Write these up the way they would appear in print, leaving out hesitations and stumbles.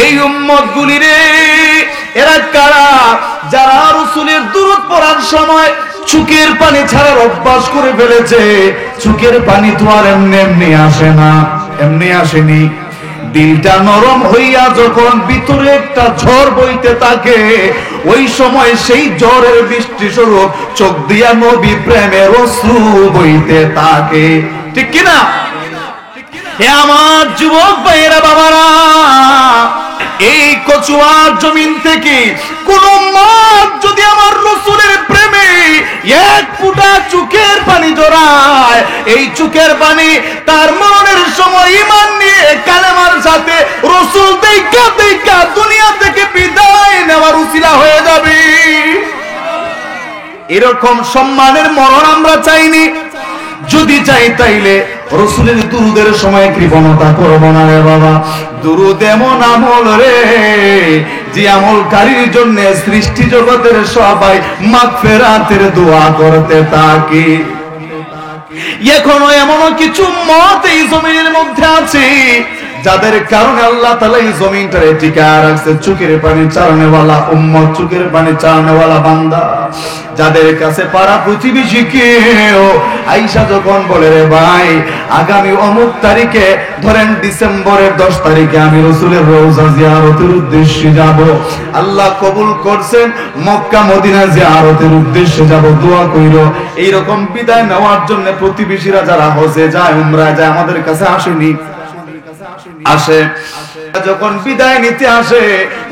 এই উম্মতগুলি রে, এরা কারা? যারা রাসূলের দুরূদ পড়ার সময় চোখের পানি ছাড়ার অভ্যাস করে ফেলেছে। চোখের পানি তো আর এমনি এমনি আসে না, এমনি আসেনি। দিলটা নরম হইয়া যখন ভিতরে একটা ঝড় বইতে থাকে, ওই সময় সেই ঝড়ের বৃষ্টি স্বরূপ চোখ দিয়া নবী প্রেমের অশ্রু বইতে থাকে। ঠিক কিনা? হে আমার যুবক ভাইয়েরা, বাবারা, এই কচুয়ার জমিন থেকে কোন মাছ যদি আমার রাসূলের প্রেমে এক ফোঁটা চোখের পানি জড়ায়, এই চোখের পানি তার মরণের সময় ঈমান নিয়ে কালেমার সাথে রাসূল দেখা দেখা দুনিয়া থেকে বিদায় নেওয়ার উসিলা হয়ে যাবে। এরকম সম্মানের মরণ আমরা চাইনি। যদি চাই তাইলে রাসূলের দুরূদের সময় কৃপণতা করব না রে বাবা। দুরূদ এমন আমল রে, যে আমলকারীর জন্য সৃষ্টি জগতের সবাই মাগফিরাতের দোয়া করতে থাকে। এখনো এমন কিছু মত এই জমিনের মধ্যে আছে যাদের কারণে আল্লাহ তাআলা এই জমিনটারে টিকায় রাখছে। চোখের পানি চালানেওয়ালা উম্মত, চোখের পানি চালানেওয়ালা বান্দা, যাদের কাছে পাড়া প্রতিবেশী কেউ আইসা যখন বলে, রে ভাই আগামী অমুক তারিখে, ধরেন ডিসেম্বরের 10 তারিখে আমি রাসূলের রওজা জিয়ারতের উদ্দেশ্যে যাব, আল্লাহ কবুল করছেন, মক্কা মদিনা জিয়ারতের উদ্দেশ্যে যাব, দোয়া কইরো। এইরকম বিদায় নেওয়ার জন্য প্রতিবেশীরা যারা হজে যায়, উমরায় যায়, আমাদের কাছে আসেনি, আসে। যখন বিদায় নিতে আসে,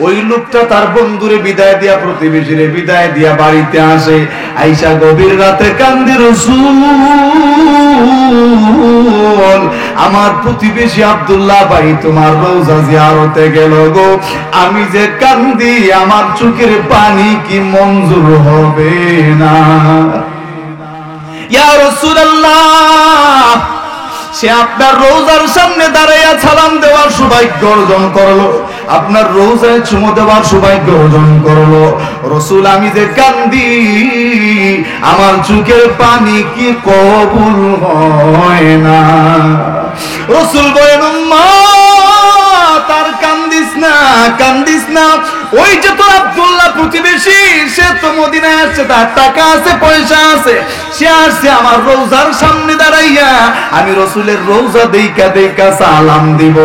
ওই লোকটা তার বন্ধুরে বিদায় দিয়া, প্রতিবেশীরে বিদায় দিয়া বাড়িতে আসে। আইসা গভীর রাতে কান্দে, রাসূল আমার প্রতিবেশী আব্দুল্লাহ ভাই তোমার রওজা জিয়ারতে গেল গো, আমি যে কান্দি আমার চোখের পানি কি মঞ্জুর হবে না? ইয়া রাসূলুল্লাহ, সে আপনার রওজার সামনে দাঁড়াইয়া সালাম দেওয়ার সৌভাগ্য অর্জন করলো, আপনার রওজায় চুমু দেওয়ার সৌভাগ্য অর্জন করলো। রাসূল আমি যে কান্দি, আমার চোখের পানি কি কবুল হয় না? রাসূল বলেন, উম্মত আর কান্দিস না, কান্দিস না। ওই যে তোর আব্দুল্লাহ প্রতিবেশী, সে তো মদিনায় আসছে, তার টাকা আছে, পয়সা আছে, সে আসছে আমার রওজার সামনে দাঁড়াইয়া, আমি রাসূলের রওজা দেইকা দেইকা সালাম দিব।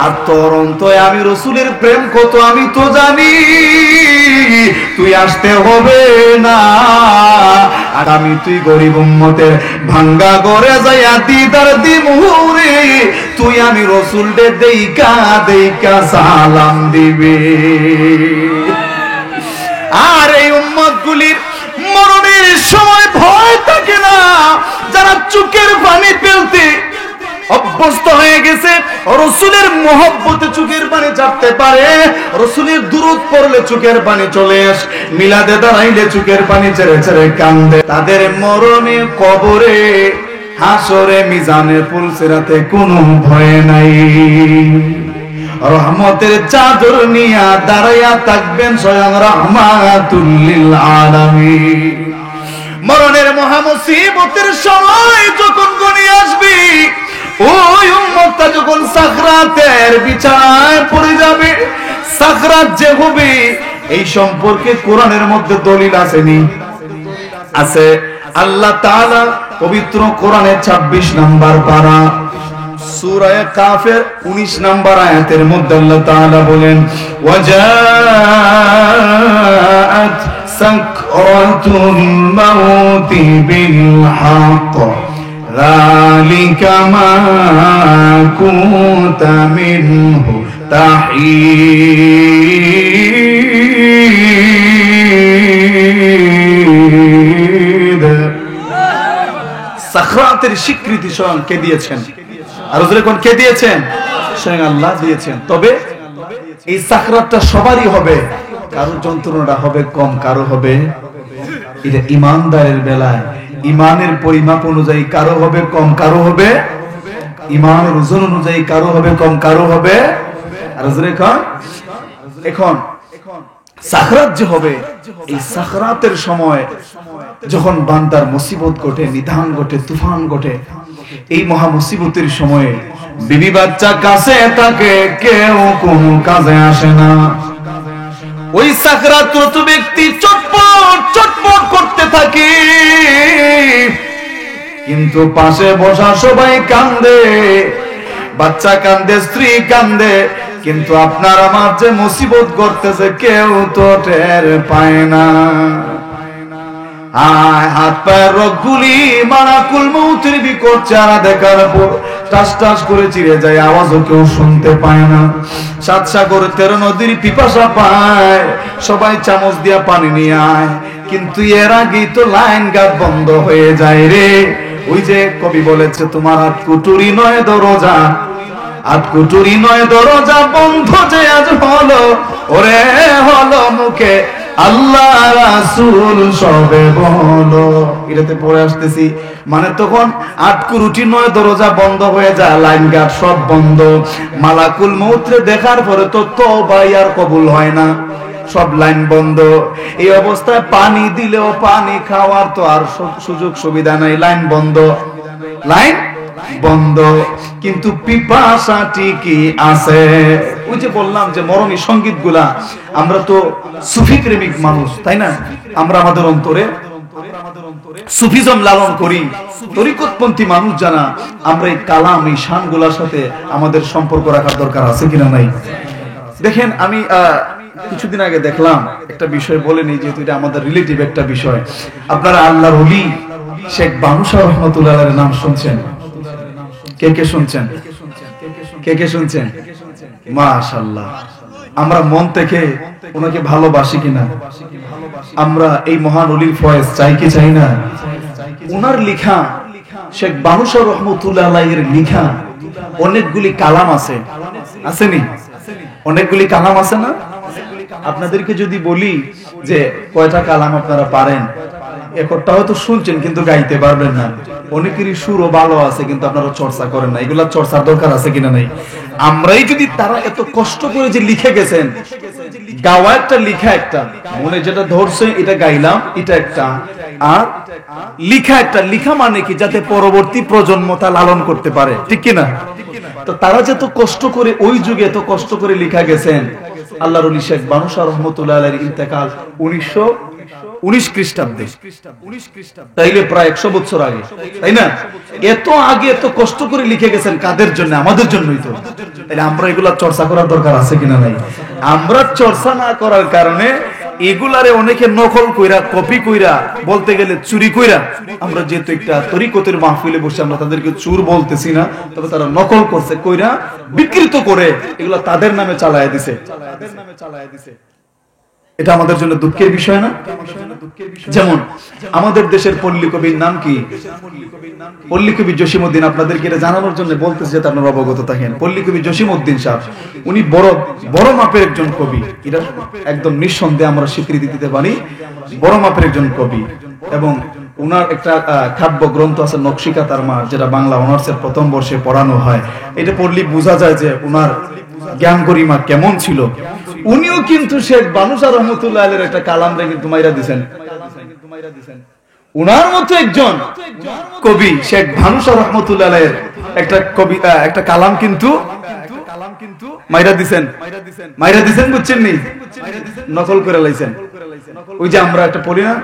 আর তোর অন্তরে আমি রাসূলের প্রেম কত আমি তো জানি, তুই আসতে হবে না। আর আমি তুই গরিব উম্মতের ভাঙ্গা ঘরে যাইয়া দিদার দিমুরে, তুই আমি রাসূলকে দেইকা দেইকা সালাম দিবি। আর এই উম্মতগুলির মরণের সময় ভয় থাকে না, যারা চোখের পানি ফেলতে অভ্যস্ত হয়ে গেছে, রাসূলের মহব্বতে চোখের পানি ছাড়তে পারে, রাসূলের দুরূদ পড়লে চোখের পানি চলে আসে, মিলাদে দাঁড়াইলে চোখের পানি ছেড়ে ছেড়ে কান্দে, তাদের মরণে, কবরে, হাসরে, মিজানে, পুলসিরাতে কোনো ভয় নাই। রহমতের চাদর নিয়া দাঁড়াইয়া থাকবেন স্বয়ং রাহমাতুল লিল আলামিন। মরণের মহা মুসিবতের সময় যখন ঘনিয়ে আসবে, ওই উম্মতটা যখন সাকরাতের বিছানায় পড়ে যাবে, সাকরাত যে হবে এই সম্পর্কে কোরআনের মধ্যে দলিল আসেনি? আছে। আল্লাহ তাআলা পবিত্র কোরআনের 26 নম্বর পারা সূরা কাফের 19 নম্বর আয়াতের মধ্যে আল্লাহ তাআলা বলেন, ওয়াজাআত সাকরাতুল মাউতি বিল হক যালিকা মা কুনতা মিনহু তাহিদ। সাকরাতের স্বীকৃতি স্বয়ং কে দিয়েছেন? আর যখন কে দিয়েছেন? স্বয়ং আল্লাহ দিয়েছেন। তবে এই সাকরাতটা সবারই হবে, কারো যন্ত্রণাটা হবে কম, কারো হবে, এটা ইমানদারের বেলায় ইমানের পরিমাপ অনুযায়ী কারো হবে কম, কারো হবে ইমানের ওজন অনুযায়ী, কারো হবে কম, কারো হবে। আর এখন সাকরাত যে হবে, এই সাকরাতের সময় যখন বান্দার মুসিবত ঘটে, নিধান ঘটে, তুফান ঘটে, এই মহা মুসিবতের সময়ে বিবি বাচ্চা কাছে থাকে, কেউ কোনো কাজে আসে না। ওই সাকরাতরত ব্যক্তি চটপট চটপট করতে থাকে, কিন্তু পাশে বসা সবাই কান্দে, বাচ্চা কান্দে, স্ত্রী কান্দে, কিন্তু আপনার আমার যে মুসিবত করতেছে কেউ তো টের পায় না। হাত পায়ের রগগুলি মারাকুল মৌতের বিকট চেহারা দেখার পর টাস টাস করে চিরে যায়, আওয়াজও কেউ শুনতে পায় না। 7 সাগর 13 নদীর পিপাসা পায়, সবাই চামচ দিয়া পানি নিয়ে আয়, কিন্তু এর আগেই তো লাইন গার্ড বন্ধ হয়ে যায় রে। ওই যে কবি বলেছে, তোমার আটকুটুরি নয় দরজা, আটকুটুরি নয় দরজা বন্ধ যে আজ হলো, ওরে হলো মুখে আল্লাহ রাসূল সবে বলো। এটাতে পড়ে আসতেছি, মানে তখন আটকুরুটি নয় দরজা বন্ধ হয়ে যায়, লাইন গার্ড সব বন্ধ। মালাকুল মউত দেখার পরে তো তওবা আর কবুল হয় না, সব লাইন বন্ধ। এই অবস্থায় পানি দিলেও পানি খাওয়ার তো আর সুযোগ সুবিধা নাই, লাইন বন্ধ, লাইন বন্ধ, কিন্তু পিপাসা ঠিকই আছে। ওই যে বললাম যে মরমী সঙ্গীত গুলা, আমরা তো সুফি প্রেমিক মানুষ, তাই না? আমরা আমাদের অন্তরে সুফিজম লালন করি, তরিকতপন্থী মানুষ জানা, আমরা এই কালাম, এই শান গুলার সাথে আমাদের সম্পর্ক রাখার দরকার আছে কিনা নাই। দেখেন, আমি কিছুদিন আগে দেখলাম একটা বিষয়, বলেনি যেহেতু এটা আমাদের রিলেটিভ একটা বিষয়। আপনারা আল্লাহর ওলি শেখ বানু শাহ রহমাতুল্লাহ আলাইহির নাম শুনছেন? কে কে শুনছেন? কে কে শুনছেন? মাশাআল্লাহ। আমরা মন থেকে ওনাকে ভালোবাসি কিনা? আমরা এই মহান ওলির ফয়েজ চাই কি চাই না? ওনার লেখা, শেখ বানু শাহ রহমাতুল্লাহ আলাইহির লেখা অনেকগুলি কালাম আছে, আসেনি? অনেকগুলি কালাম আছে না? আপনাদেরকে যদি বলি যে কয়টা কালাম আপনারা পারেন, একটা হয়তো শুনছেন কিন্তু গাইতে পারবেন না। অনেকেরই সুরও ভালো আছে কিন্তু আপনারা চর্চা করেন না, এগুলা চর্চার দরকার আছে কিনা নাই? আমরাই যদি, তারা এত কষ্ট করে যে লিখে গেছেন, গাওয়া একটা, লিখা একটা, মনে যেটা ধরছে এটা গাইলাম, এটা একটা, আর লিখা একটা। লিখা মানে কি? যাতে পরবর্তী প্রজন্ম তা লালন করতে পারে, ঠিক কিনা? তো তারা যে এত কষ্ট করে, ওই যুগে এত কষ্ট করে লিখা গেছেন। আল্লাহর ওলি শেখ বানু শাহ রহমাতুল্লাহ আলাইহির ইন্তেকাল 1919 খ্রিস্টাব্দে, তাইলে প্রায় 100 বছর আগে, তাই না? এত আগে এত কষ্ট করে লিখে গেছেন, কাদের জন্য? আমাদের জন্যই তো। তাহলে আমরা এগুলা চর্চা করার দরকার আছে কিনা নাই? আমরা চর্চা না করার কারণে এগুলারে অনেকে নকল কইরা, কপি কইরা, বলতে গেলে চুরি কইরা, আমরা যেহেতু একটা তরিকতের মাহফিলে বসে আমরা তাদেরকে চোর বলতেছি না, তবে তারা নকল করছে, কইরা বিকৃত করে এগুলা তাদের নামে চালায় দিছে। এটা আমাদের জন্য দুঃখের বিষয় না? যেমন আমাদের দেশের পল্লী কবির নাম কি? পল্লী কবি জসিমউদ্দিন। আপনাদেরকে এটা জানানোর জন্য বলতেছি যাতে আপনারা অবগত থাকেন। পল্লী কবি জসিমউদ্দিন সাহেব, উনি বড় বড় মাপের একজন কবি, এটা একদম নিঃসন্দেহে আমরা স্বীকৃতি দিতে পারি, বড় মাপের একজন কবি। এবং উনার একটা কাব্য গ্রন্থ আছে নকশিকাতার মার, যেটা বাংলা অনার্সের প্রথম বর্ষে পড়ানো হয়। এটা পড়লে বোঝা যায় যে উনার জ্ঞান গরিমা কেমন ছিল। উনিও কিন্তু শেখ বানু শাহ রহমাতুল্লাহ আলাইহির একটা কালাম রে কিন্তু মাইরা দিবেন। উনার মতো একজন কবি শেখ বানু শাহ রহমাতুল্লাহ আলাইহির একটা কবিতা, একটা কালাম কিন্তু মাইরা দিবেন, মাইরা দিবেন, বুঝছেন নি? নকল করে লাইছেন। ওই যে আমরা একটা পড়ি না,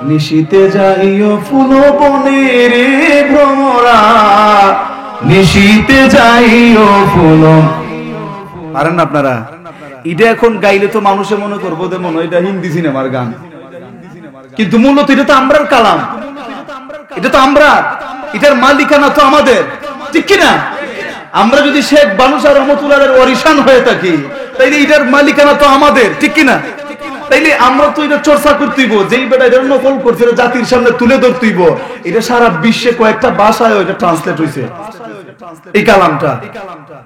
নিশিতে যাইও ফুল বনে রে ভ্রমরা, নিশিতে যাইও ফুল। পারেন না আপনারা? এটা এখন গাইলে তো মানুষে মনে করবো যে মনে হয় এটা হিন্দি সিনেমার গান, কিন্তু মূলত এটা তো আমরার কালাম, এটা তো আমরা, এটার মালিকানা তো আমাদের, ঠিক কিনা? আমরা যদি শেখ বানু শাহ রহমাতুল্লাহ আলাইহির ওয়ারিসান হয়ে থাকি, তাইলে এটার মালিকানা তো আমাদের, ঠিক কিনা? তাইলে আমরা তো এটা চর্চা করতেইব, যেই বেটা এটা নকল করছে জাতির সামনে তুলে ধরতেইব। এটা সারা বিশ্বে কয়েকটা ভাষায় এটা ট্রান্সলেট হইছে এই কালামটা।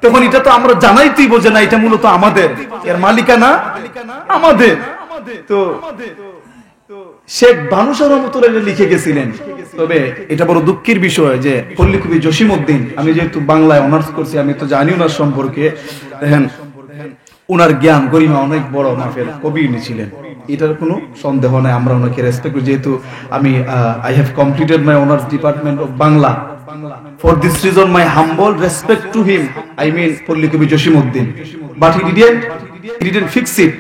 তখন এটা তো আমরা জানাইতেইব যে না, এটা মূলত আমাদের, এর মালিকানা আমাদের। তো শেখ বানু শাহ রহমাতুল্লাহ আলাইহি লিখে গেছিলেন। তবে এটা বড় দুঃখের বিষয় যে পল্লী কবি জসিমউদ্দিন, আমি যেহেতু বাংলায় অনার্স করছি, আমি তো জানি ওনার সম্পর্কে। দেখেন, উনার জ্ঞান গরিমা অনেক বড় মাপের কবি উনি ছিলেন। এটার কোনো সন্দেহ নাই। আমরা ওনাকে রেসপেক্ট করি, যেহেতু আমি I have completed my honours department of Bangla. For this reason, my humble respect to him. I mean, Pulli Kabi Josimuddin. But he didn't fix it.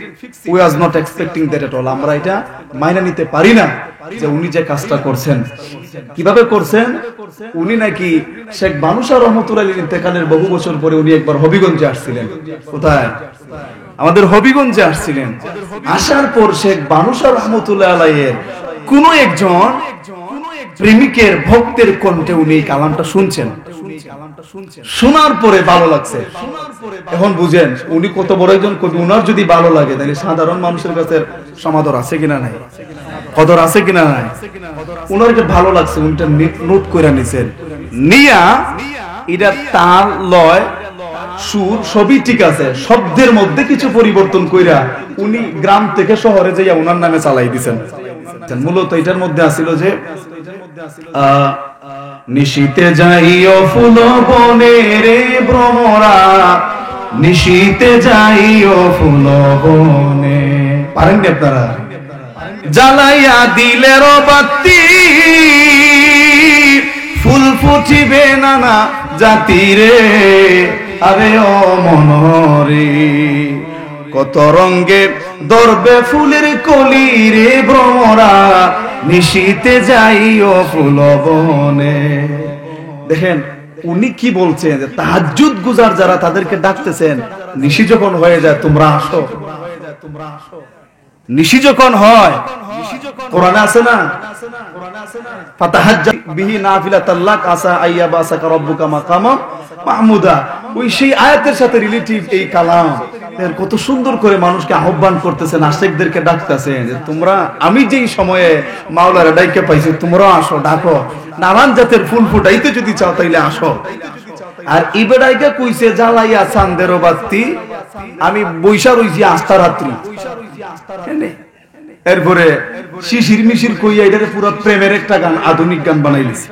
We was not expecting that at all. আমরা এটা মাইনা নিতে পারি না যে উনি যে কাজটা করছেন। কিভাবে করছেন? উনি নাকি শেখ বানুশাহ রহমাতুল্লাহ আলাইহির ইন্তেকালের বহু বছর পরে উনি একবার হবিগঞ্জে আসছিলেন। কোথায়? আমাদের হবিগঞ্জে আসছিলেন। আসার পর শেখ বানুশাহ রহমাতুল্লাহ আলাইহির কোন একজন প্রেমিকের ভক্তের কণ্ঠে উনি এই কালামটা শুনছেন। শোনার পরে ভালো লাগছে। এখন বুঝেন উনি কত বড় একজন কবি। উনার যদি ভালো লাগে তাহলে সাধারণ মানুষের কাছে সমাদর আছে কিনা নাই, কদর আছে কিনা নাই। উনার এটা ভালো লাগছে, উনি এটা নোট করে নিছেন। নিয়া এটা তাল লয় সুর সবই ঠিক আছে, শব্দের মধ্যে কিছু পরিবর্তন কইরা উনি গ্রাম থেকে শহরে যাইয়া উনার নামে চালাই দিছেন। মূলত এটার মধ্যে আছিল যে নিশীতে যাইও ফুল বনে রে ভ্রমরা, নিশীতে যাইও ফুল বনে। পারেননি আপনারা? জ্বালাইয়া দিলের বাতি ফুল ফুটিবে নানা জাতি রে, আরে ও মনরে কত রঙে ধরবে ফুলের কলি রে ভ্রমরা, নিশীতে যাইও ফুল বনে। দেখেন উনি কি বলছেন, যে তাহাজ্জুদ গুজার যারা তাদেরকে ডাকতেছেন, নিশি যখন হয়ে যায় তোমরা আসো। নিশি যখন হয়, কোরআনে আছে না, ফাতাহাজ্জাত বিহি নাফিলাতাল লাক আসা আইয়াবাসাকা রাব্বুকা মাকামাম মাহমুদা। ওই সেই আয়াতের সাথে রিলেটিভ এই কালাম। কত সুন্দর করে মানুষকে আহ্বান করতেছেন, আশিকদেরকে ডাকতেছেন যে তোমরা, আমি যেই সময়ে মাওলারে ডাইকে পাইছি তোমরাও আসো, ডাকো। নানান জাতের ফুল ফুটাইতে যদি চাও তাইলে আসো। আর ইবেডাইকে কইছে জ্বালাইয়া চাঁদের বাতি, আমি বৈশা রইছি আস্থা রাত্রি। এরপরে শিশির মিশির কইয়া এটারে পুরো প্রেমের একটা গান, আধুনিক গান বানাইলিছে।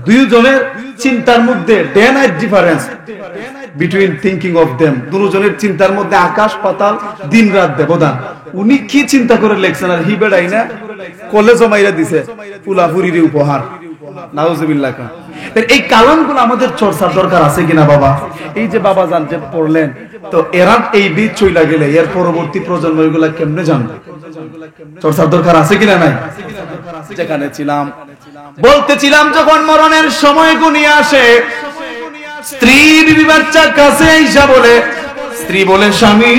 দুইজনের চিন্তার মধ্যে day night difference between thinking of them. দুজনের চিন্তার মধ্যে আকাশ পাতাল, দিন রাত ব্যবধান। উনি কি চিন্তা করে লেখছেন, আর হিবেড়াই না কলেজও মাইরা দিছে ফুলাফুরির উপহার। নাউজুবিল্লাহ। এই কালামগুলো আমাদের চর্চার দরকার আছে কিনা বাবা? এই যে বাবা জান যে পড়লেন, তো এরা এই বীজ চইলা গেলে এর পরবর্তী প্রজন্ম এগুলা কেমনে জানবে? চর্চার দরকার আছে কিনা নাই? যেখানে ছিলাম বলতেছিলাম, যখন মরণের সময় গুনিয়ে আসে, স্ত্রী বিবি বাচ্চার কাছে আইসা বলে, স্ত্রী বলে স্বামী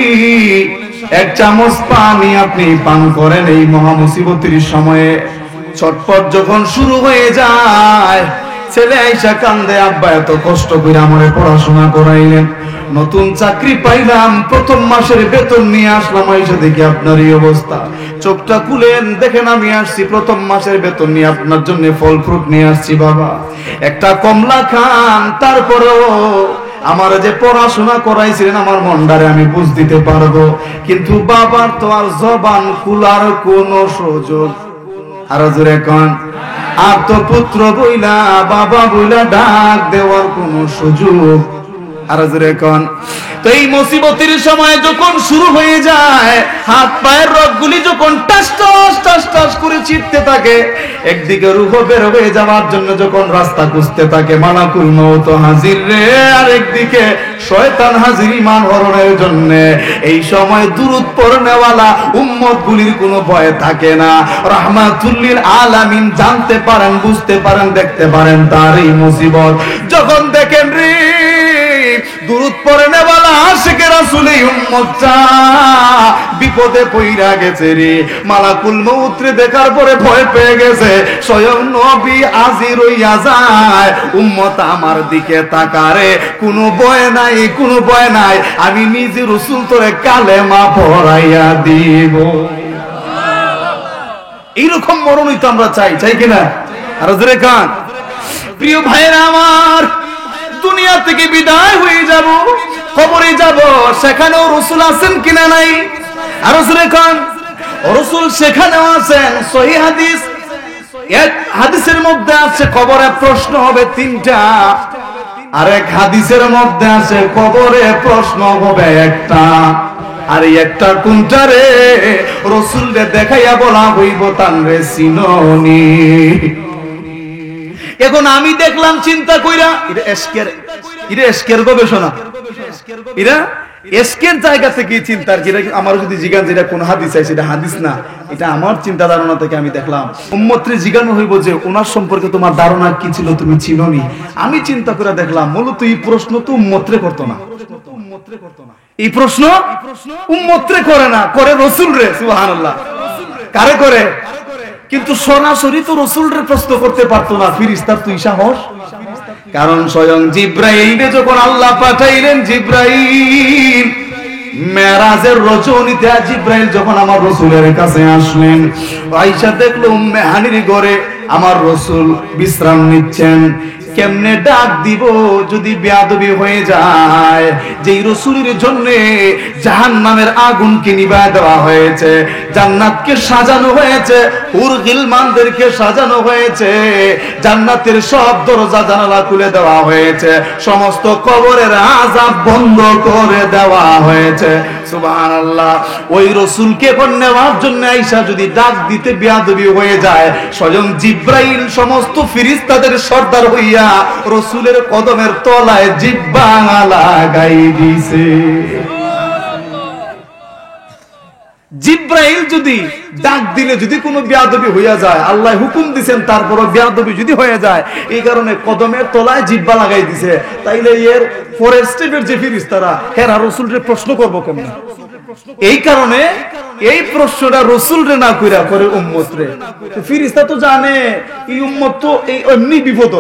এক চামচ পানি আপনি পান করেন এই মহা মুসিবতের সময়ে। ছটফট যখন শুরু হয়ে যায়, ছেলে আইসা কান্দে, আব্বা এত কষ্ট করে আমারে পড়াশোনা করাইলেন, নতুন চাকরি পাইলাম, প্রথম মাসের বেতন নিয়ে আসলাম, আইসা দেখি আপনার এই অবস্থা। চোখটা খুলেন, দেখেন আমি আসছি প্রথম মাসের বেতন নিয়ে, আপনার জন্য ফল ফ্রুট নিয়ে আসছি বাবা, একটা কমলা খান। তারপরেও আমার যে পড়াশোনা করাইছিলেন আমার মনটারে আমি বুঝ দিতে পারবো, কিন্তু বাবার তো আর জবান খুলার কোন সুযোগ, আরো জোরে কন, আর তো পুত্র বইলা বাবা বইলা ডাক দেওয়ার কোন সুযোগ, আরো জোরে কন। তো এই মুসিবতের সময় যখন শুরু হয়ে যায়, হাত পায়ের রগগুলি যখন টাস টাস টাস টাস করে চিপতে থাকে, একদিকে রূহ বের হয়ে যাওয়ার জন্য যখন রাস্তা খুঁজতে থাকে, মালাকুল মউত হাজির রে, আর একদিকে শয়তান হাজির ঈমান হরণের জন্য। এই সময় দুরূদ পড়নেওয়ালা উম্মত গুলির কোনো ভয় থাকে না। রাহমাতুল লিল আলামিন জানতে পারেন, বুঝতে পারেন, দেখতে পারেন তার এই মুসিবত। যখন দেখেন রে দুরূদ পড়নেওয়ালা আশিকে রাসূল এই উম্মতটা বিপদে পইরা গেছে রে, মালাকুল মউত রে দেখার পরে ভয় পেয়ে গেছে, স্বয়ং নবী হাজির হইয়া যায়, উম্মত আমার দিকে তাকারে, কোনো ভয় নাই, কোনো ভয় নাই, আমি নিজে রাসূল তোরে কালেমা পড়াইয়া দিব। এইরকম মরণই তো আমরা চাই, চাই কিনা? আর জোরে কান। প্রিয় ভাইরা আমার, দুনিয়া থেকে বিদায় হয়ে যাব, কবরে যাব, সেখানেও রাসূল আছেন কিনা নাই? আর জোরে কান। রাসূল সেখানেও আছেন। সহিহ হাদিস, এক হাদিসের মধ্যে আছে কবরে প্রশ্ন হবে 3টা, আর এক হাদিসের মধ্যে আছে কবরে প্রশ্ন হবে একটা। আর এই একটা কোনটা রে রাসূলকে দেখাইয়া বলা হইব তান রে চিননি। এখন আমি দেখলাম চিন্তা কইরা এটা এসকের গবেষণা, এরা এসকের জায়গা থেকে চিন্তার, যেটা আমার যদি জিজ্ঞান যেটা কোন হাদিস আছে সেটা হাদিস না, এটা আমার চিন্তা ধারণা থেকে আমি দেখলাম। উম্মতরে জিজ্ঞানো হইব যে ওনার সম্পর্কে তোমার ধারণা কি ছিল, তুমি চিনোনি? আমি চিন্তা করে দেখলাম মূলত এই প্রশ্ন তো উম্মতরে করতো না, এই প্রশ্ন উম্মতরে করে না, করে রাসূল রে। সুবহানাল্লাহ। কারে করে? কিন্তু সরাসরি তো রাসূল রে প্রশ্ন করতে পারতো না, ফেরেশতার তুই সাহস? কারণ স্বয়ং জিব্রাইলকে যখন আল্লাহ পাঠাইলেন, জিব্রাইল মেরাজের রজনীতে জিব্রাইল যখন আমার রাসূলের কাছে আসলেন, আয়েশা দেখলো উম্মে হানির ঘরে আমার রাসূল বিশ্রাম নিচ্ছেন। কেমনে ডাক দিব যদি বেয়াদবি হয়ে যায়? যেই রাসূলের জন্য জাহান্নামের আগুনকে নিভায় দেওয়া হয়েছে, জান্নাতকে সাজানো হয়েছে, হুর গিলমানদেরকে সাজানো হয়েছে, জান্নাতের সব দরজা জানালা খুলে দেওয়া হয়েছে, সমস্ত কবরের আযাব বন্ধ করে দেওয়া হয়েছে। সুবহানাল্লাহ। ওই রাসূলকে কোন নেওয়ার জন্য আয়েশা যদি ডাক দিতে বেয়াদবি হয়ে যায়, স্বয়ং জিব্রাইল সমস্ত ফেরেশতাদের সর্দার হইয়া রাসূলের কদমের তলায় জিহ্বা লাগাই দিছে। জিব্রাইল যদি ডাক দিলে যদি কোনো বেয়াদবি হইয়া যায়, আল্লাহ হুকুম দিবেন তারপরও বেয়াদবি যদি হয়ে যায়, এই কারণে কদমের তলায় জিহ্বা লাগাই দিছে। তাইলে এর পরের স্টেপের যে ফেরেশতারা হেরা রাসূলকে প্রশ্ন করব কেমনে? এই কারণে এই প্রশ্নটা রাসূলরে না কইরা করে উম্মতরে। ফেরেশতা তো জানে এই উম্মত তো এই এমনি বিপদ,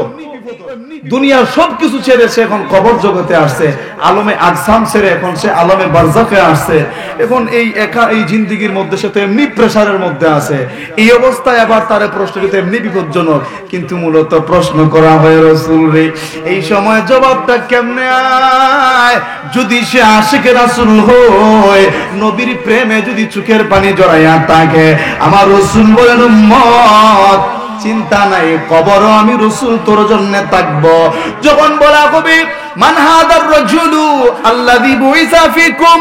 দুনিয়ার সবকিছু ছেড়ে সে এখন কবর জগতে আসছে, আলমে আজসাম ছেড়ে এখন সে আলমে বারজাখে আসছে। এখন এই একা এই জিন্দেগির মধ্যে সে তো এমনি প্রেসারের মধ্যে আছে, এই অবস্থায় আবার তার প্রশ্ন কিন্তু এমনি বিপজ্জনক। কিন্তু মূলত প্রশ্ন করা হয় রাসূল রে, এই সময় জবাবটা কেমনে আয়? যদি সে আশিকে রাসূল হয়, নবীর প্রেমে যদি চোখের পানি জড়াইয়া থাকে, আমার রাসূল বলেন উম্মত চিন্তা নাই, কবরও আমি রাসূল তোর জন্য থাকবো। যখন বলা হবে মান হাদার রাজুলু আল্লাযী বুইসা ফিকুম,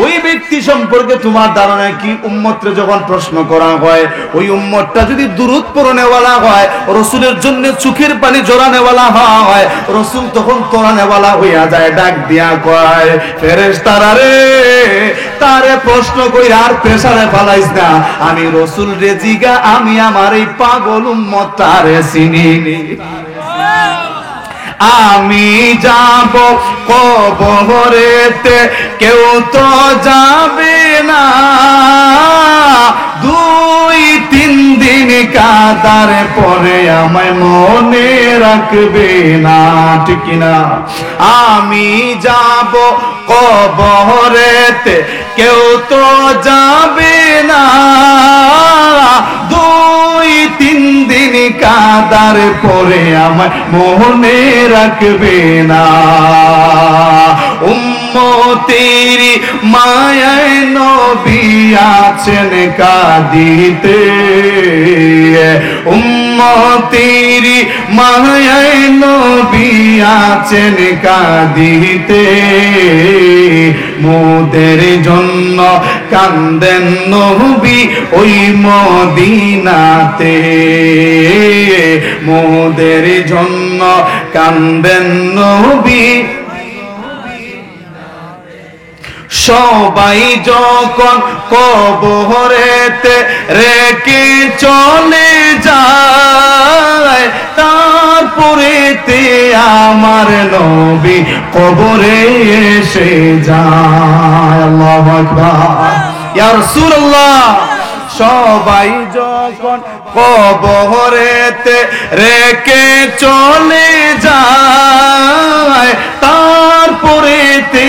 ওই ব্যক্তি সম্পর্কে তোমার ধারণা কি? উম্মতরে যখন প্রশ্ন করা হয়, ওই উম্মতটা যদি দুরূদ পড়নেওয়ালা হয়, রাসূলের জন্য চোখের পানি জড়ানেওয়ালা হয়, রাসূল তখন তোরানেওয়ালা হইয়া যায়, ডাক দিয়া কয় ফেরেশতারা রে, তারে প্রশ্ন কইরা আর প্রেসারে ফালাইস না, আমি রাসূল রে জিগা, আমি আমার এই পাগল উম্মতটারে চিনি। আমি যাব কবরেতে, কেউ তো যাবে না, 2-3 দিন কাদার পরে আমায় মনে রাখবে না, ঠিক না? আমি যাব কবরেতে, কেউ তো যাবে না, 2-3 দিন কাদার পরে আমায় মনে রাখবে না। উম্মতের মায়ায় নবী আছেন কাঁদিতে, উম্মতের মায়ায় নবী আছেন কাঁদিতে, মোদের জন্য কান্দেন নবী ওই মদিনাতে, মোদের জন্য কান্দেন নবী। সবাই যখন কবরেতে রেখে চলে যায়, তারপরেতে আমার নবী কবরে এসে যায়। আল্লাহু আকবার, ইয়া রাসূলুল্লাহ। সবাই যখন কবরেতে রেখে চলে যায়, তারপরেতে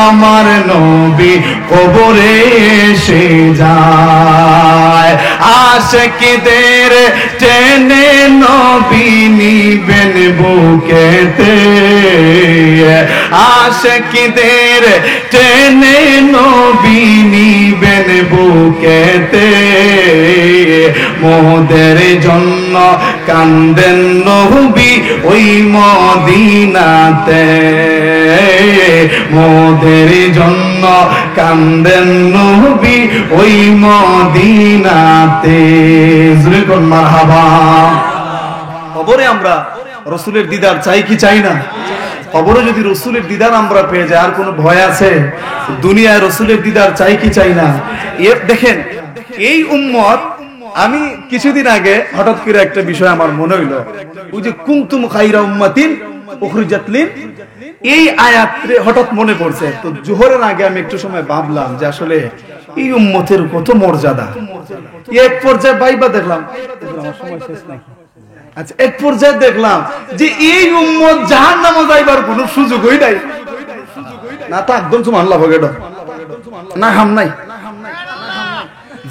আমার নবী কবরে এসে যায়। আশিকদের টেনে নবী নিবেন বুকেতে, আশিকদের টেনে নবী নিবেন বুকেতে, মোদের জন্য কান্দেন নবী ওই মদিনাতে, মোদের রসুলের জন্য কান্দেন নবী ওই মদিনাতে। জোরে কোন মারহাবা। কবরে আমরা রসুলের দিদার চাই কি চাই না? কবরে যদি রসুলের দিদার আমরা পেয়ে যাই আর কোনো ভয় আছে? দুনিয়ায় রসুলের দিদার চাই কি চাই না? দেখেন এই উম্মত, আমি কিছুদিন আগে হঠাৎ করে একটা বিষয় আমার মনে হইলো, ওই যে কুনতুম খায়রা উম্মাতিন উখরিজাত লিন, এই আয়াত হঠাৎ মনে পড়ছে। তো জোহরের আগে আমি একটু সময় ভাবলাম যে আসলে এই উম্মতের কত মর্যাদা। এক পর্যায়ে বাইবা দেখলাম, আমার সময় শেষ নাকি? আচ্ছা, এক পর্যায়ে দেখলাম যে এই উম্মত জাহান্নামে যাইবার কোনো সুযোগই নাই। না তা একদম সুবহানাল্লাহ বলে দাও না, হাম নাই।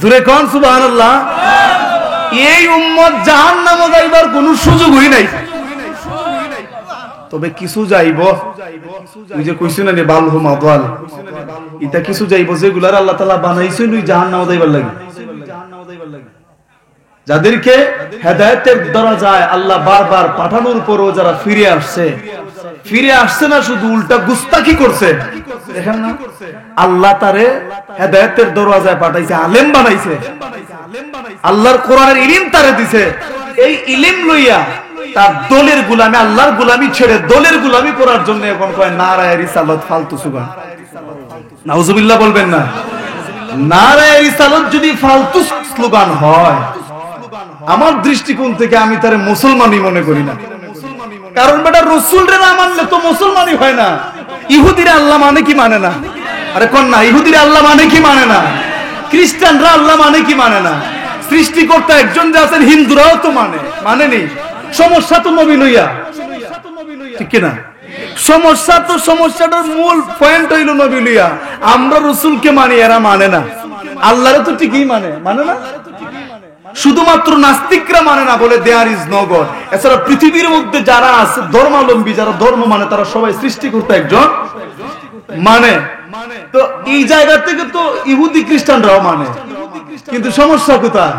জোরে কোন সুবহানাল্লাহ। এই উম্মত জাহান্নামে যাইবার কোনো সুযোগই নাই। তবে কিছু যাইব, ওই যে কইছ না বালহুম আদাল, এটা কিছু যাইব যেগুলার আল্লাহ তাআলা বানাইছেন ওই জাহান্নামে যাইবার লাগি। যাদেরকে হেদায়েতের দরজায় আল্লাহ বারবার পাঠানোর পরও যারা ফিরে আসছে না, শুধু উল্টা গুস্তাখি করছে। দেখেন না, আল্লাহ তারে হেদায়েতের দরজায় পাঠাইছে, আলেম বানাইছে, আল্লাহর কোরআনের ইলম তারে দিছে। এই ইলম লইয়া তার দলের গোলামি, আল্লাহর গোলামি ছেড়ে দলের গোলামি করার জন্য এখন কয় নারায়ে রিসালাত ফালতু সুগান। নাউজুবিল্লাহ বলবেন না? নারায়ে রিসালাত যদি ফালতু স্লোগান হয়, আমার দৃষ্টিকোণ থেকে আমি তারে মুসলমানই মনে করি না। কারণ বেটা রাসূলরে না মানলে তো মুসলমানই হয় না। ইহুদিরা আল্লাহ মানে কি মানে না? আরে কোন না, ইহুদিরা আল্লাহ মানে কি মানে না? খ্রিস্টানরা আল্লাহ মানে কি মানে না? সৃষ্টিকর্তা একজন যে আছেন হিন্দুরাও তো মানে নেই। সমস্যা তো নবী লইয়া, ঠিক কি না? সমস্যাটার মূল পয়েন্ট হইল নবী লইয়া। আমরা রাসূলকে মানি, এরা মানে না। আল্লাহরে তো ঠিকই মানে না। শুধুমাত্র নাস্তিকরা মানে না বলে দেয়ার ইজ নো গড। এছাড়া পৃথিবীর মধ্যে যারা আছে ধর্মাবলম্বী, যারা ধর্ম মানে, তারা সবাই সৃষ্টিকর্তা একজন মানে। তো এই জায়গা থেকে তো ইহুদি খ্রিস্টানরাও মানে, কিন্তু সমস্যা কোথায়?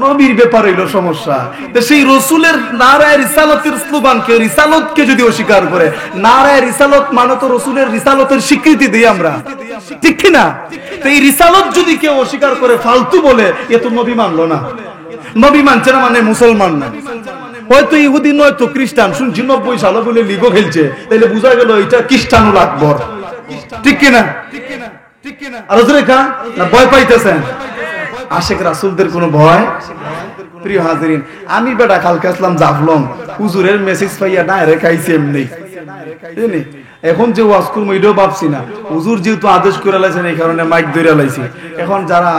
নবীর ব্যাপার হইল সমস্যা। তো সেই রাসূলের নারায়ে রিসালাতের স্লোগানকে, রিসালাতকে যদি অস্বীকার করে, নারায়ে রিসালাত মানে তো রাসূলের রিসালাতের স্বীকৃতি দেই আমরা, ঠিক কি না? তো এই রিসালাত যদি কেউ অস্বীকার করে, ফালতু বলে, এ তো নবী মানলো না। নবী মানছে না মানে মুসলমান না। হয়তো ইহুদি নয় তো খ্রিস্টান, শুনছি 90 সালে বলে লিগো খেলছে, তাইলে বোঝা গেল এটা খ্রিস্টানুল আকবর, ঠিক কি না? আর ভয় পাইতেছেন আশেক রাসূলদের কোনো ভয়? প্রিয় হাজিরিন, আমি বেটা কালকে আসলাম জাফলং, হুজুরের মেসেজ পাইয়া না রেখাইছি এমনি। এখন যে ওয়াজ করব এটাও ভাবছি না। হুজুর যেহেতু আদেশ করে লাইছেন, এই কারণে মাইক ধরে লাইছি। এখন যারা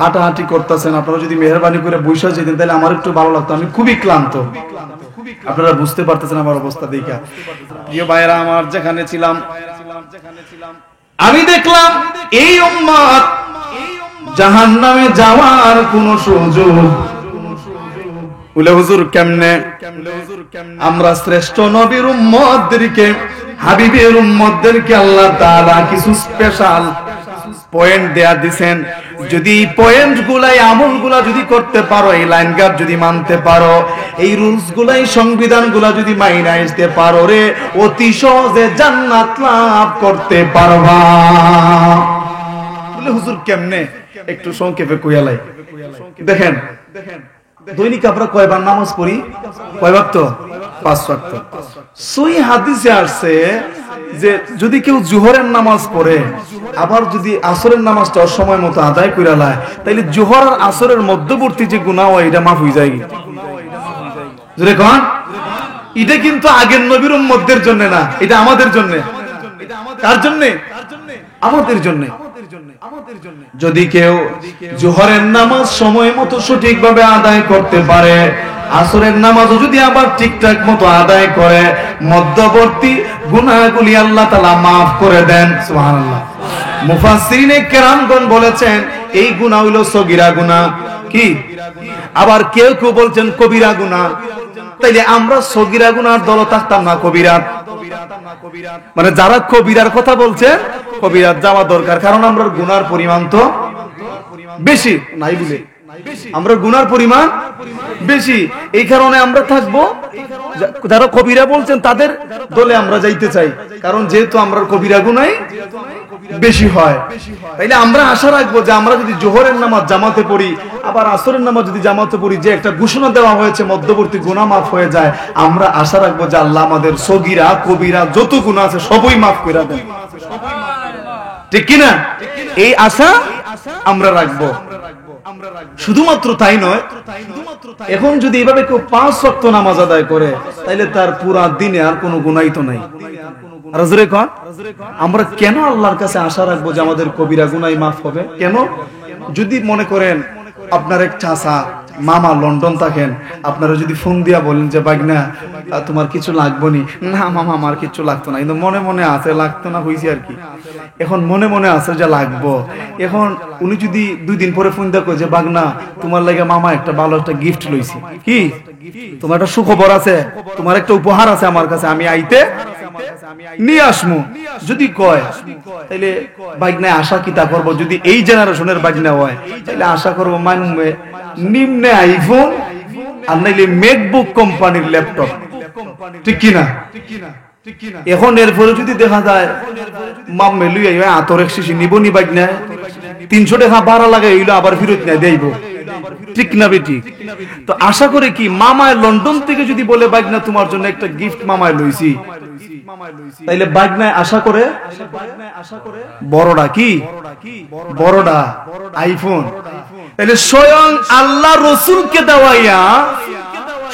হাঁটাহাঁটি করতেছেন, আপনারা যদি মেহেরবানি করে বসে যেতেন তাহলে আমার একটু ভালো লাগতো। আমি খুবই ক্লান্ত, আপনারা বুঝতে পারতেছেন আমার অবস্থা দেখা। প্রিয় ভাইরা আমার, যেখানে ছিলাম আমি দেখলাম এই উম্মত জাহান্নামে যাওয়ার কোন সুযোগ। বলে হুজুর কেমনে? আমরা শ্রেষ্ঠ নবীর উম্মতদেরকে, হাবিবের উম্মতদেরকে আল্লাহ তাআলা কিছু স্পেশাল পয়েন্ট দেয়া দিবেন। যদি এই পয়েন্ট গুলাই, আমল গুলা যদি করতে পারো, এই লাইন গার্ড যদি মানতে পারো, এই রুলস গুলাই, সংবিধান গুলা যদি মাইনা আসতে পারো রে, অতি সহজে জান্নাত লাভ করতে পারবা। বলে হুজুর কেমনে? একটু সংক্ষেপে কইয়ালাই। দেখেন দৈনিক আমরা কয়বার নামাজ পড়ি? কয় ওয়াক্ত? 5 ওয়াক্ত। সহিহ হাদিসে আসছে যে যদি কেউ জোহরের নামাজ পড়ে, আবার যদি আসরের নামাজটা সময় মতো আদায় করে লায়, তাইলে জোহর আর আসরের মধ্যবর্তী যে গুনাহ হয় এটা মাফ হয়ে যায়। জোরে কোন? এটা কিন্তু আগের নবীর উম্মতদের জন্য না, এটা আমাদের জন্য। কার জন্য? আমাদের জন্য। যদি কেউ জোহরের নামাজ সময় মতো সঠিকভাবে আদায় করতে পারে, আসরের নামাজও যদি আবার ঠিকঠাক মতো আদায় করে, মধ্যবর্তী গুনাহগুলি আল্লাহ তাআলা maaf করে দেন। সুবহানাল্লাহ। মুফাসসিরিনে কেরামগণ বলেছেন এই গুনাহ হলো সগীরা গুনাহ। কি? আবার কেউ কেউ বলছেন কবিরা গুনাহ। তাইলে আমরা সগীরা গুনাহর দল থাকতাম না কবিরাত? মানে যারা কবিরার কথা বলছে, কবিরাত যাওয়া দরকার, কারণ আমরা গুনার পরিমাণ তো বেশি নাই বলে, আমরা গুনার পরিমাণ বেশি, এই কারণে আমরা থাকবো। যারা কবিরা বলছেন তাদের দলে আমরা যাইতে চাই, কারণ যেহেতু আমরা কবিরা গুনাহ বেশি হয়, তাইলে আমরা আশা রাখবো যে আমরা যদি জোহরের নামাজ জামাতে পড়ি, আবার আসরের নামাজ যদি জামাতে পড়ি, যে একটা ঘোষণা দেওয়া হয়েছে মধ্যবর্তী গুনাহ মাফ হয়ে যায়, আমরা আশা রাখবো যে আল্লাহ আমাদের সগীরা কবিরা যত গুনাহ আছে সবই মাফ করে দেন। ঠিক কিনা? এই আশা আমরা রাখবো। শুধুমাত্র তাই নয়, এখন যদি এভাবে কেউ 5 ওয়াক্ত নামাজ আদায় করে, তাইলে তার পুরা দিনে আর কোনো গুনাহই তো নাই। আমরা কেন আল্লাহর কাছে আশা রাখবো যে আমাদের কবিরা গুনাহ মাফ হবে? কেন? যদি মনে করেন আপনার এক চাচা মামা লন্ডন থাকেন, আপনারা যদি ফোন দিয়া বলেন যে বাগনা তোমার কিছু লাগবে নি, না মামা আমার কিছু লাগতো না, কিন্তু মনে মনে আছে লাগতো না হইছে আর কি, এখন মনে মনে আছে যে লাগবো, এখন উনি যদি 2 দিন পরে ফোন দিয়ে কয় যে বাগনা তোমার লাগে মামা একটা ভালো একটা গিফট লইছি, কি তোমার একটা সুখবর আছে, তোমার একটা উপহার আছে আমার কাছে, আমি আইতে নিয়ে আসমু, যদি কয়, তাইলে বাগনায় আশা কিতা করবো? যদি এই জেনারেশনের বাগনা হয়, তাইলে আশা করবো মানবে নিম্নে আইফোন আর নাইলে ম্যাকবুক কোম্পানির ল্যাপটপ। ঠিক কিনা? এখন এরপরে যদি দেখা যায় মাম্মে লুই আতর এক শিশি নিব নি বাগনা 300 টাকা ভাড়া লাগে, হইলো আবার ফেরত নেয় দেইব। ঠিক না বেটি? তো আশা করে কি মামায় লন্ডন থেকে যদি বলে বাগনা তোমার জন্য একটা গিফট মামায় লইছি, তাইলে বাগনায় আশা করে বড়ডা কি বড়ডা আইফোন, তাইলে স্বয়ং আল্লাহ রসুলকে দেওয়াইয়া,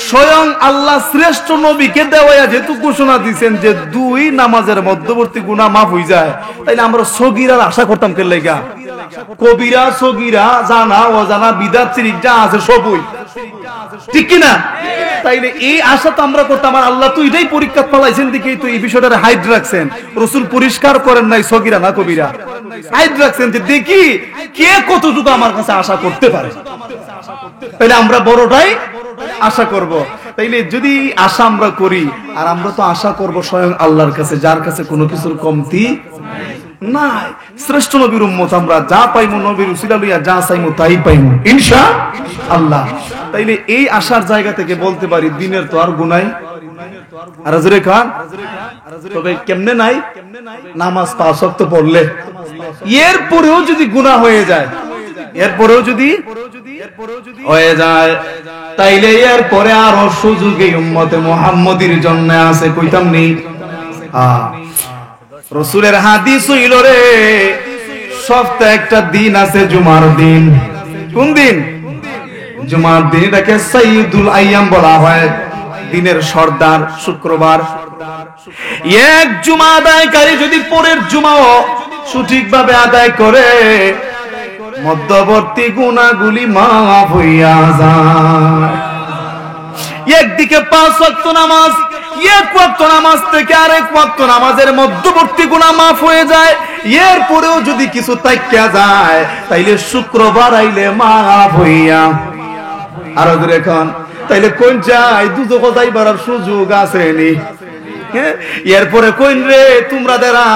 স্বয়ং আল্লাহ শ্রেষ্ঠ নবীকে দেওয়াইয়া যেহেতু ঘোষণা দিচ্ছেন যে 2 নামাজের মধ্যবর্তী গুনাহ মাফ হয়ে যায়, তাইলে আমরা সগীরার আশা করতাম কে লাগা? কবিরা সগীরা জানা অজানা বিদাত শিরক যা আছে সবই। ঠিক কিনা? তাইলে এই আশা তো আমরা করতাম, আর আল্লাহ তো এটাই পরীক্ষা ফলাইছেন দেখেই তো এই বিষয়টা হাইড রাখছেন। রাসূল পরিষ্কার করেন নাই সগীরা না কবিরা, হাইড রাখছেন যে দেখি কে কতটুকু আমার কাছে আশা করতে পারে, তাইলে আমরা বড়টাই আশা করব। তাইলে যদি আশা আমরা করি, আর আমরা তো আশা করব স্বয়ং আল্লাহর কাছে, যার কাছে কোনো কিছুর কমতি নাই। শ্রেষ্ঠ নবীর উম্মত আমরা, যা পাইমু নবীর উসিলা লইয়া যা চাইমু তাই পাইমু ইনশাআল্লাহ। তাইলে এই আশার জায়গা থেকে বলতে পারি দিনের তো আর গুনাহ আর জোরে খান, তবে কেমনে নাই? নামাজ 5 ওয়াক্ত পড়লে এরপরেও যদি গুনাহ হয়ে যায়, এরপরেও যদি হয়ে যায়, তাইলে এরপরে আরো সুযোগ এই উম্মতে মুহাম্মদীর জন্য আছে। কইতাম নেই রাসূলের হাদিস হইল রে, সপ্তাহে একটা দিন আছে জুমার দিন। কোন দিন? জুমার দিন। এটাকে সাইয়্যিদুল আইয়াম বলা হয়, দিনের সর্দার শুক্রবার। এক জুমা আদায়কারী যদি পরের জুমাও সঠিকভাবে আদায় করে, মধ্যবর্তী গুনাহগুলি মাফ হইয়া যায়। একদিকে 5 ওয়াক্ত নামাজ, এক ওয়াক্ত নামাজ থেকে আরেক ওয়াক্ত নামাজের মধ্যবর্তী গুনাহ মাফ হয়ে যায়। এরপরেও যদি কিছু তাইক্কা যায়, তাইলে শুক্রবার আইলে মাফ হইয়া। আর এখন তাইলে কোন চাই দুজো কথাই বাড়ার সুযোগ আছে নি? এরপরে কইন রে তোমরা দেরা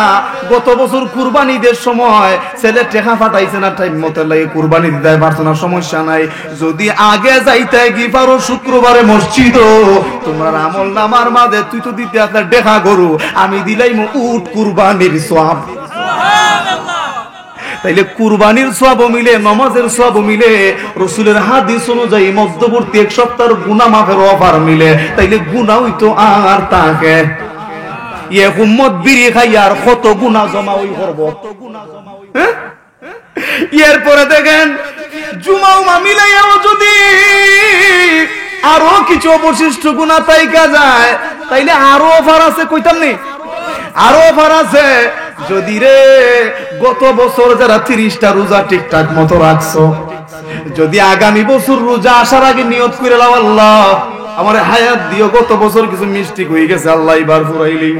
গত বছর কুরবানিদের সময় ছেলে টেকা ফাটাইছে না, টাইম মতো লাগে কুরবানি দিতে পারছো না, সমস্যা নাই, যদি আগে যাইতে গি পারো শুক্রবারে মসজিদ, তোমরা আমল নামার মাঝে তুই তো দিতে আপনার দেখা গরু, আমি দিলাই উট কুরবানির সওয়াব। তাইলে কুরবানির সওয়াব মিলে, নামাজের সওয়াব মিলে, রাসূলের হাদিস অনুযায়ী মধ্যবর্তী 1 সপ্তাহের গুনাহ মাফের অফার মিলে, তাইলে গুনাহ হইতো আর তাকে উম্মত বিড়ি খাইয়ার কত গুনাহ জমা হই করব। এরপরে দেখেন জুমাও মিলাইয়াও যদি আরো কিছু অবশিষ্ট গুনাহ তাইকা যায়, তাইলে আরো অফার আছে। কইতাম নি আরো অফার আছে। যদি রে গত বছর যারা 30টা রোজা ঠিকঠাক মতো রাখছো, যদি আগামী বছর রোজা আসার আগে নিয়ত করে লাও আল্লাহ আমার হায়াত দিও, গত বছর কিছু মিস্টেক হয়ে গেছে আল্লাহ এবার ফুরাইলি,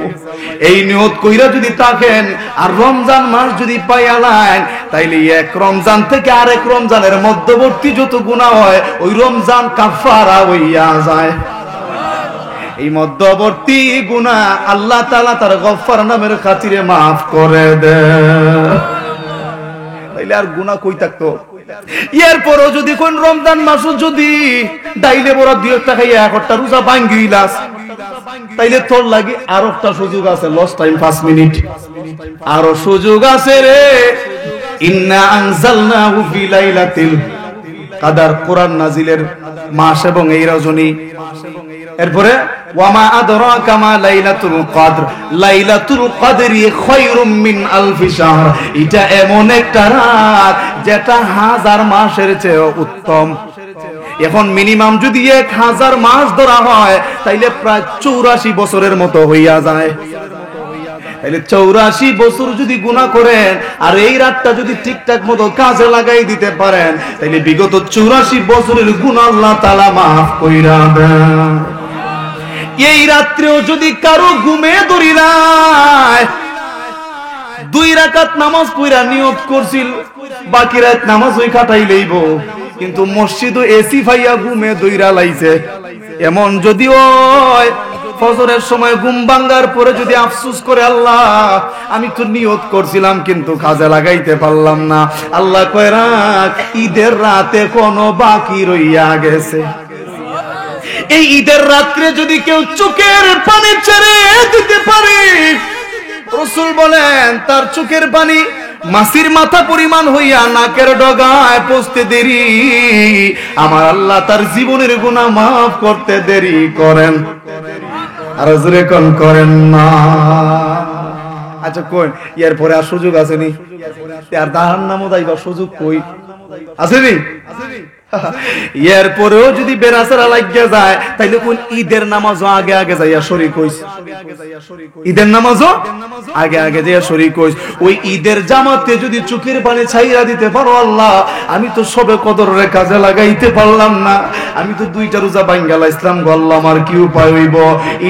এই নিয়ত কইরা যদি থাকেন, আর রমজান মাস যদি পাইয়ালেন, তাইলে এক রমজান থেকে আরেক রমজানের মধ্যবর্তী যত গুনাহ হয় ওই রমজান কাফারা হইয়া যায়। এই মধ্যবর্তী গুনাহ আল্লাহ তাআলা তার গফফার নামের খাতিরে মাফ করে দেয়। তাইলে আর গুনাহ কই থাকতো? এরপরও যদি কোন রমজান মাস যদি ডাইলে বড় 2 টাকা খাইয়া 1টা রোজা ভাঙ্গিলাস, তাইলে তোর লাগে আর একটা সুযোগ আছে, লস টাইম 5 মিনিট আরো সুযোগ আছে রে। ইন্না আনজালনাহু ফি লাইলাতিল কাদার, কোরআন নাজিলের মাস এবং এই রজনী। এরপরে ওয়ামা আদরাকা মা লাইলাতুল কদর, লাইলাতুল কদরি খায়রুম মিন আলফি শাহর, এটা এমন একটা রাত যেটা 1000 মাসের চেয়ে উত্তম। এখন মিনিমাম যদি 1000 মাস ধরা হয় তাইলে প্রায় 84 বছরের মতো হইয়া যায়। তাইলে 84 বছর যদি গুনাহ করেন আর এই রাতটা যদি ঠিকঠাক মতো কাজে লাগাই দিতে পারেন তাইলে বিগত 84 বছরের গুনাহ আল্লাহ তাআলা মাফ কইরা দেন। এই রাত্রেও যদি কারো ঘুমে ধরি নাই, 2 রাকাত নামাজ পড়া নিয়ত করছিল, বাকি রাত নামাজ ওই কাটাই লইব, কিন্তু মসজিদও এসি ফাইয়া ঘুমে দইরা লাইছে, এমন যদি হয় ফজরের সময় ঘুম ভাঙার পরে যদি আফসোস করে, আল্লাহ আমি তো নিয়ত করছিলাম কিন্তু কাজে লাগাইতে পারলাম না, আল্লাহ কয় রাখ ঈদের রাতে কোনো বাকি রইয়া গেছে। এই ঈদের রাত্রে যদি কেউ চোখের পানি ছেড়ে দিতে পারে, রাসূল বলেন তার চোখের পানি মাছির মাথা পরিমাণ হইয়া নাকের ডগায় পৌঁছতে দেরি, আমার আল্লাহ তার জীবনের গুনাহ মাফ করতে দেরি করেন। আর জোরে কোন করেন না। আচ্ছা কই এর পরে আর সুযোগ আসেনি, আর জাহান্নামও যাইবা সুযোগ কই আসেনি? এরপরেও যদি বেরাসারা লাগিয়া যায় তাইলে কোন ঈদের নামাজও আগে আগে যাইয়া শরীক হইস, ঈদের নামাজও আগে আগে যাইয়া শরীক হইস। ওই ঈদের জামাতে যদি চোখের পানি ছাইরা দিতে পারো, আল্লাহ আমি তো সবে কদরের কাজে লাগাইতে পারলাম না, আমি তো 2টা রোজা ভাঙ্গালা ইসলাম গো, আল্লাহ আমার কি উপায় হইব?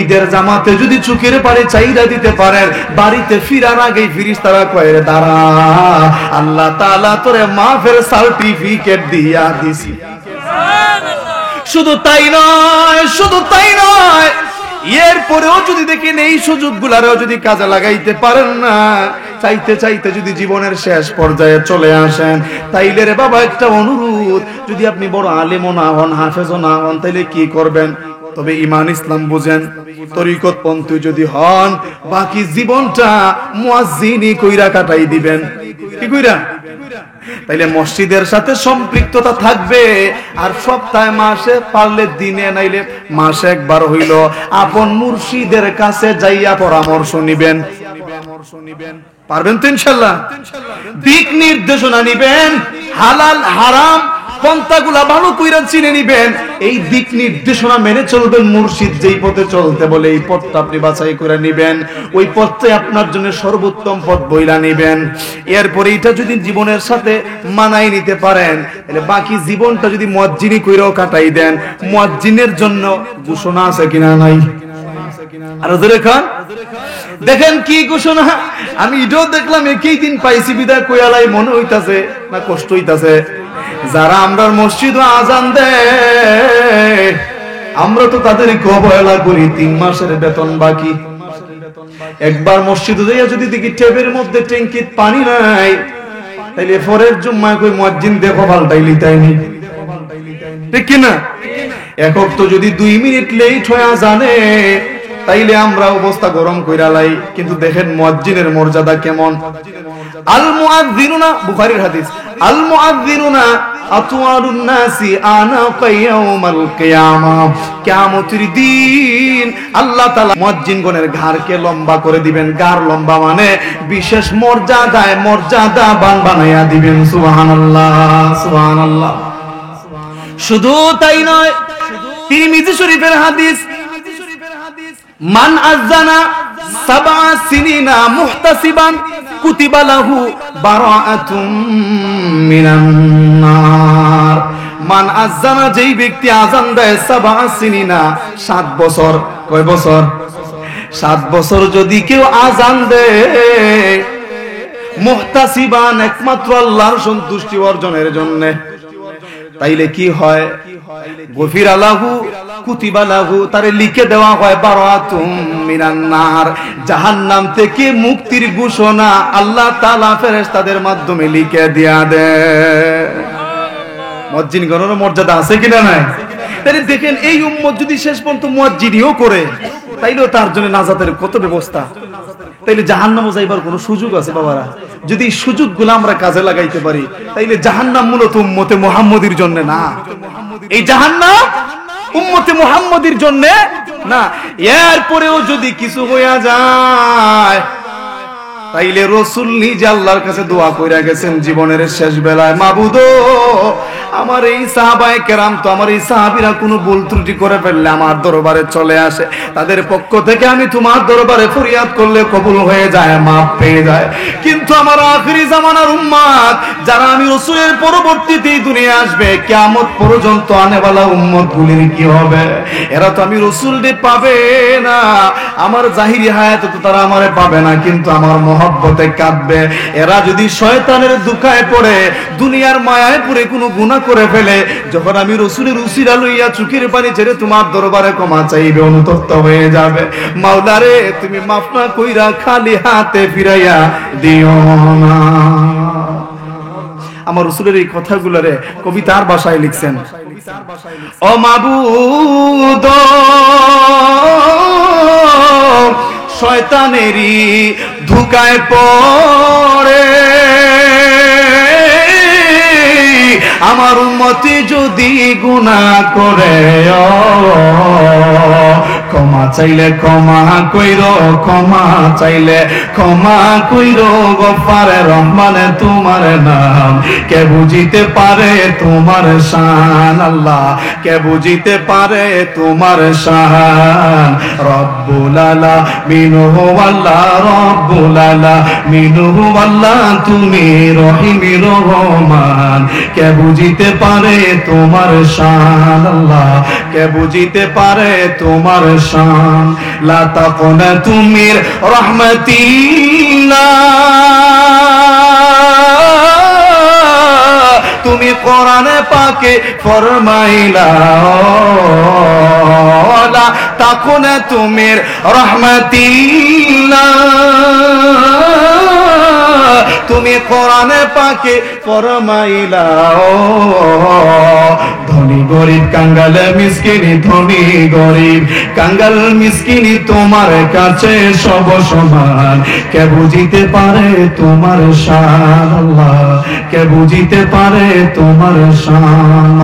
ঈদের জামাতে যদি চোখের পানি ছাইরা দিতে পারেন, বাড়িতে ফিরার আগেই ফেরেশতারা কয় রে দাঁড়া, আল্লাহ তাআলা তোরে মাফের সার্টিফিকেট দিয়া দিছে। শুধু তাই নয়, শুধু তাই নয়, এরপরেও যদি দেখেন এই সুযোগগুলারও যদি কাজে লাগাইতে পারেন না, চাইতে চাইতে যদি জীবনের শেষ পর্যায়ে চলে আসেন, তাইলে রে বাবা একটা অনুরোধ, যদি আপনি বড় আলেমও না হন, হাফেজও না হন, তাইলে কি করবেন? তবে ঈমান ইসলাম বুঝেন, তরিকত পন্থী যদি হন, বাকি জীবনটা মুয়াজ্জিনি কইরা কাটাই দিবেন। কি কইরা? তাইলে মসজিদের সাথে সম্পৃক্ততা থাকবে, আর সপ্তাহে মাসে পারলে দিনে নাইলে মাসে একবার হইল আপন মুর্শিদের কাছে যাইয়া পরামর্শ নিবেন। পারবেন তো ইনশাআল্লাহ? দিক নির্দেশনা নিবেন, হালাল হারাম পন্থাগুলা ভালো কইরা চিনে নিবেন, এই দিক নির্দেশনা মেনে চলবেন। মুর্শিদ যেই পথে চলতে বলে এই পথটা আপনি বাছাই করে নিবেন, ওই পথটাই আপনার জন্য সর্বোত্তম পথ বইলা নিবেন। এরপরে এটা যদি জীবনের সাথে মানাই নিতে পারেন, তাহলে বাকি জীবনটা যদি মুয়াজ্জিনি কইরাও কাটাই দেন, মুয়াজ্জিনের জন্য ঘোষণা আছে কিনা নাই? আর জোরে খান দেখেন কি ঘোষণা। আমি এটাও দেখলাম একই দিন পাইছি বিদায় কইয়ালাই মনে হইতাছে না কষ্ট হইতাছে। যারা আমরা মসজিদ আজান দেয়, আমরা তো তাদেরকে অবহেলা করি, 3 মাসের বেতন বাকি। একবার মসজিদে যাইয়া যদি দেখি টেপের মধ্যে ট্যাঙ্কিত পানি নাই, তাইলে পরের জুম্মায় কই মুয়াজ্জিন দেখো পাল্টাইলি তাইনি, ঠিক কিনা? একক তো যদি 2 মিনিট লেট হয়ে জানে তাইলে আমরা অবস্থা গরম কইরা লাই। কিন্তু দেখেন মুয়াজ্জিনের মর্যাদা কেমন। আল মুআযযিনুনা, বুখারীর হাদিস, আল মুআযযিনুনা আতওয়ারুন নাসি আনাকা ইয়াউমাল কিয়ামাহ, কিয়ামতের দিন আল্লাহ তাআলা মুয়াজ্জিনগণের ঘাড়কে লম্বা করে দিবেন। ঘাড় লম্বা মানে বিশেষ মর্যাদা বানায়া দিবেন। সুবহানাল্লাহ, সুবহানাল্লাহ। শুধু তাই নয়, তিরমিজি শরীফের হাদিস, মান আযানা 7 সিনিনা মুহতাসিবান কুতিবা লাহু বারাআতুম মিনান নার। মান আযানা, যেই ব্যক্তি আযান দেয়, 7 সিনিনা 7 বছর। কয় বছর? 7 বছর যদি কেউ আযান দেয় মুহতাসিবান, একমাত্র আল্লাহর সন্তুষ্টি অর্জনের জন্য, তাইলে কি হয়? গফিরা লাহু কুতিবা লাহু, তারে লিখে দেওয়া হয় বারাআতুম মিনান নার, জাহান্নাম থেকে মুক্তির ঘোষণা আল্লাহ তাআলা ফেরেশতাদের মাধ্যমে লিখে দেয়া দেয়। মুয়াজ্জিন গণের মর্যাদা আছে কিনা নাই? তাহলে দেখেন এই উম্মত যদি শেষ পর্যন্ত মুয়াজ্জিনও করে তাইলেও তার জন্য নাজাতের কত ব্যবস্থা। তাইলে জাহান্নামে যাইবার কোনো সুযোগ আছে বাবারা? যদি এই সুযোগগুলো আমরা কাজে লাগাইতে পারি তাইলে জাহান্নাম মূলত উম্মতে মুহাম্মদীর জন্য না। এই জাহান্নাম উম্মতে মুহাম্মদীর জন্য না। এরপরেও যদি কিছু হইয়া যায় তাইলে রাসূল নিজে আল্লাহর কাছে দোয়া কইরা গেছেন জীবনের শেষ বেলায়, মাবুদ আমার এই সাহাবায়ে কেরাম তো আমার এই সাহাবীরা কোনো ভুল ত্রুটি করে ফেললে আমার দরবারে চলে আসে, তাদের পক্ষ থেকে আমি তোমার দরবারে ফরিয়াদ করলে কবুল হয়ে যায়, মাফ পেয়ে যায়। কিন্তু আমার আখিরি জামানার উম্মত যারা আমি রাসূলের পরবর্তীতে দুনিয়া আসবে কিয়ামত পর্যন্ত আনেওয়ালা উম্মত গুলির কি হবে? এরা তো আমি রাসূলকে পাবে না, আমার জাহিরি হায়াতে তো তারা আমারে পাবে না, কিন্তু আমার মহব্বতে কাঁদবে। এরা যদি শয়তানের দুকায় পড়ে দুনিয়ার মায়ায় পড়ে কোনো গুনাহ করে ফেলে, যখন আমি রাসূলের উসিলা লইয়া চোখের পানি ছেড়ে তোমার দরবারে ক্ষমা চাইবে, অনুতপ্ত হয়ে যাবে, মাওলা রে তুমি মাফ না কইরা খালি হাতে ফিরাইয়া দিও না। আমার রাসূলের এই কথাগুলোরে কবিতার ভাষায় লিখছেন, ও মাবুদ শয়তানেরই ধোঁকায় পড়ে আমার উম্মতি যদি গুনাহ করে, ক্ষমা চাইলে ক্ষমা কইরো, ক্ষমা চাইলে ক্ষমা কইরো, গফারে রহমানে তোমার নাম, কে বুঝিতে পারে তোমার শান, আল্লাহ কে বুঝিতে পারে তোমার শান, রব্বুল আলামিন আল্লাহ, রব্বুল আলামিন আল্লাহ, তুমি রহিম রহমান, কে বুঝিতে পারে তোমার শান, আল্লাহ কে বুঝিতে পারে তোমার শান, লা তাকনাতু মির রাহমাতিল্লাহ, তুমি কোরআনে পাকে ফরমাইলা, লা তাকনাতু মির রাহমাতিল্লাহ, তুমি কোরআনে পাকে ফরমাইলা, ধনী গরিব কাঙ্গাল মিসকিনি, ধনী গরিব কাঙ্গাল মিসকিনি তোমার কাছে সব সমান, কে বুঝিতে পারে তোমার শান, আল্লাহ কে বুঝিতে পারে তোমার শান।